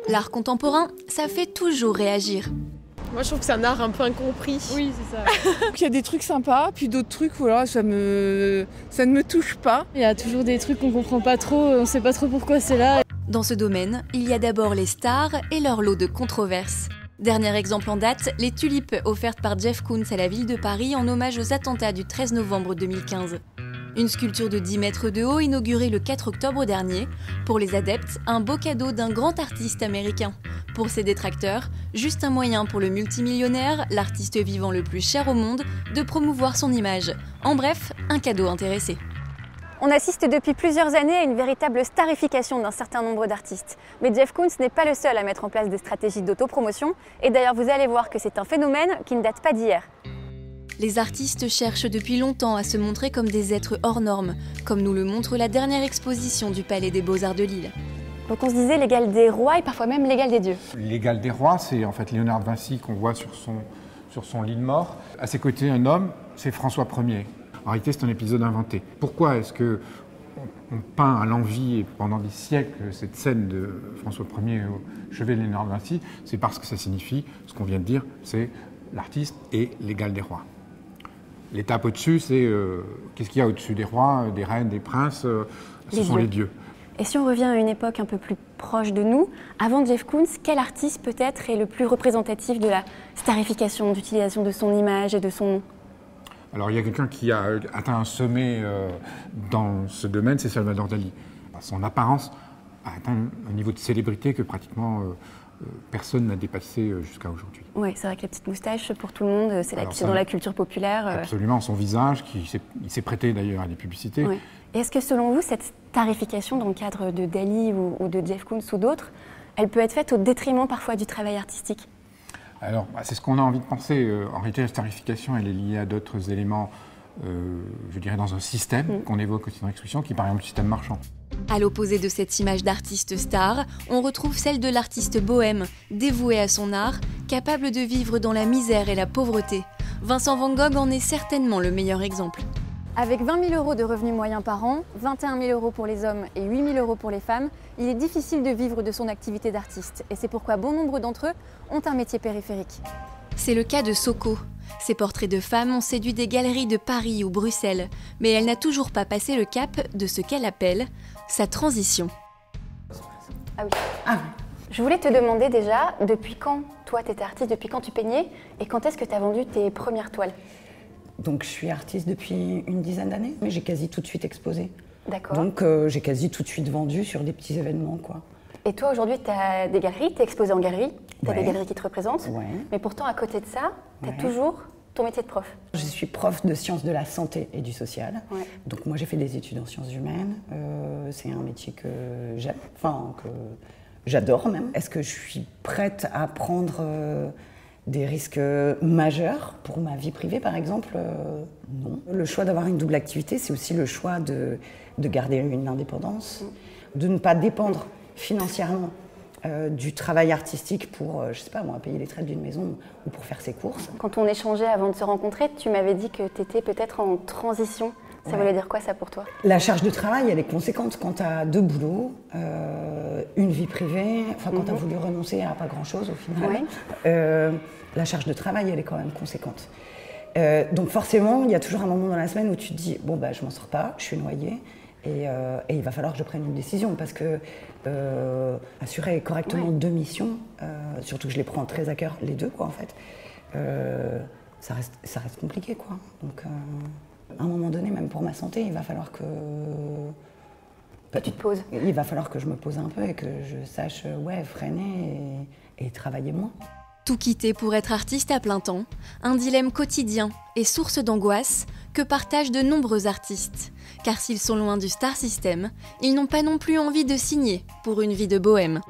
L'art contemporain, ça fait toujours réagir. Moi, je trouve que c'est un art un peu incompris. Oui, c'est ça. Il y a des trucs sympas, puis d'autres trucs où là, ça ne me touche pas. Il y a toujours des trucs qu'on comprend pas trop, on sait pas trop pourquoi c'est là. Dans ce domaine, il y a d'abord les stars et leur lot de controverses. Dernier exemple en date, les tulipes offertes par Jeff Koons à la ville de Paris en hommage aux attentats du 13 novembre 2015. Une sculpture de 10 mètres de haut inaugurée le 4 octobre dernier. Pour les adeptes, un beau cadeau d'un grand artiste américain. Pour ses détracteurs, juste un moyen pour le multimillionnaire, l'artiste vivant le plus cher au monde, de promouvoir son image. En bref, un cadeau intéressé. On assiste depuis plusieurs années à une véritable starification d'un certain nombre d'artistes. Mais Jeff Koons n'est pas le seul à mettre en place des stratégies d'autopromotion. Et d'ailleurs, vous allez voir que c'est un phénomène qui ne date pas d'hier. Les artistes cherchent depuis longtemps à se montrer comme des êtres hors normes, comme nous le montre la dernière exposition du Palais des Beaux-Arts de Lille. Donc on se disait l'égal des rois et parfois même l'égal des dieux. L'égal des rois, c'est en fait Léonard de Vinci qu'on voit sur son lit de mort. À ses côtés, un homme, c'est François Ier. En réalité, c'est un épisode inventé. Pourquoi est-ce qu'on peint à l'envi et pendant des siècles cette scène de François Ier au chevet de Léonard de Vinci? C'est parce que ça signifie, ce qu'on vient de dire, c'est l'artiste est l'égal des rois. L'étape au-dessus, c'est qu'est-ce qu'il y a au-dessus des rois, des reines, des princes? Ce sont les dieux. Et si on revient à une époque un peu plus proche de nous, avant Jeff Koons, quel artiste peut-être est le plus représentatif de la starification, d'utilisation de son image et de son nom? Alors il y a quelqu'un qui a atteint un sommet dans ce domaine, c'est Salvador Dali. Son apparence a atteint un niveau de célébrité que pratiquement personne n'a dépassé jusqu'à aujourd'hui. Oui, c'est vrai que la petite moustache, pour tout le monde, c'est dans la culture populaire. Absolument, son visage, il s'est prêté d'ailleurs à des publicités. Oui. Et est-ce que selon vous, cette starification dans le cadre de Dali ou de Jeff Koons ou d'autres, elle peut être faite au détriment parfois du travail artistique? Alors, c'est ce qu'on a envie de penser. En réalité, la starification, elle est liée à d'autres éléments, je dirais, dans un système qu'on évoque aussi dans l'exposition, qui est par exemple le système marchand. À l'opposé de cette image d'artiste star, on retrouve celle de l'artiste bohème, dévoué à son art, capable de vivre dans la misère et la pauvreté. Vincent Van Gogh en est certainement le meilleur exemple. Avec 20 000 € de revenus moyens par an, 21 000 € pour les hommes et 8 000 € pour les femmes, il est difficile de vivre de son activité d'artiste. Et c'est pourquoi bon nombre d'entre eux ont un métier périphérique. C'est le cas de Soko. Ses portraits de femmes ont séduit des galeries de Paris ou Bruxelles, mais elle n'a toujours pas passé le cap de ce qu'elle appelle sa transition. Ah oui. Je voulais te demander déjà, depuis quand toi tu étais artiste, depuis quand tu peignais, et quand est-ce que tu as vendu tes premières toiles? Donc je suis artiste depuis une dizaine d'années, mais j'ai quasi tout de suite exposé. D'accord. Donc j'ai quasi tout de suite vendu sur des petits événements, quoi. Et toi aujourd'hui tu as des galeries, tu es exposé en galerie, tu as des galeries qui te représentent, mais pourtant à côté de ça, tu as toujours ton métier de prof. Je suis prof de sciences de la santé et du social. Donc moi j'ai fait des études en sciences humaines, c'est un métier que j'aime, enfin que j'adore même. Est-ce que je suis prête à prendre des risques majeurs pour ma vie privée, par exemple? Non. Le choix d'avoir une double activité, c'est aussi le choix de garder une indépendance, de ne pas dépendre financièrement du travail artistique pour, je sais pas moi, payer les traites d'une maison ou pour faire ses courses. Quand on échangeait avant de se rencontrer, tu m'avais dit que tu étais peut-être en transition. Ça voulait dire quoi ça pour toi? La charge de travail, elle est conséquente quand tu as 2 boulots, une vie privée, enfin quand tu as voulu renoncer à pas grand-chose au final. La charge de travail, elle est quand même conséquente. Donc forcément, il y a toujours un moment dans la semaine où tu te dis « bon, bah, je m'en sors pas, je suis noyée ». Et il va falloir que je prenne une décision parce que assurer correctement 2 missions, surtout que je les prends très à cœur, les deux quoi en fait, ça reste compliqué quoi. Donc à un moment donné, même pour ma santé, il va falloir que tu te poses. Il va falloir que je me pose un peu et que je sache freiner et travailler moins. Tout quitter pour être artiste à plein temps, un dilemme quotidien et source d'angoisse que partagent de nombreux artistes. Car s'ils sont loin du star system, ils n'ont pas non plus envie de signer pour une vie de bohème.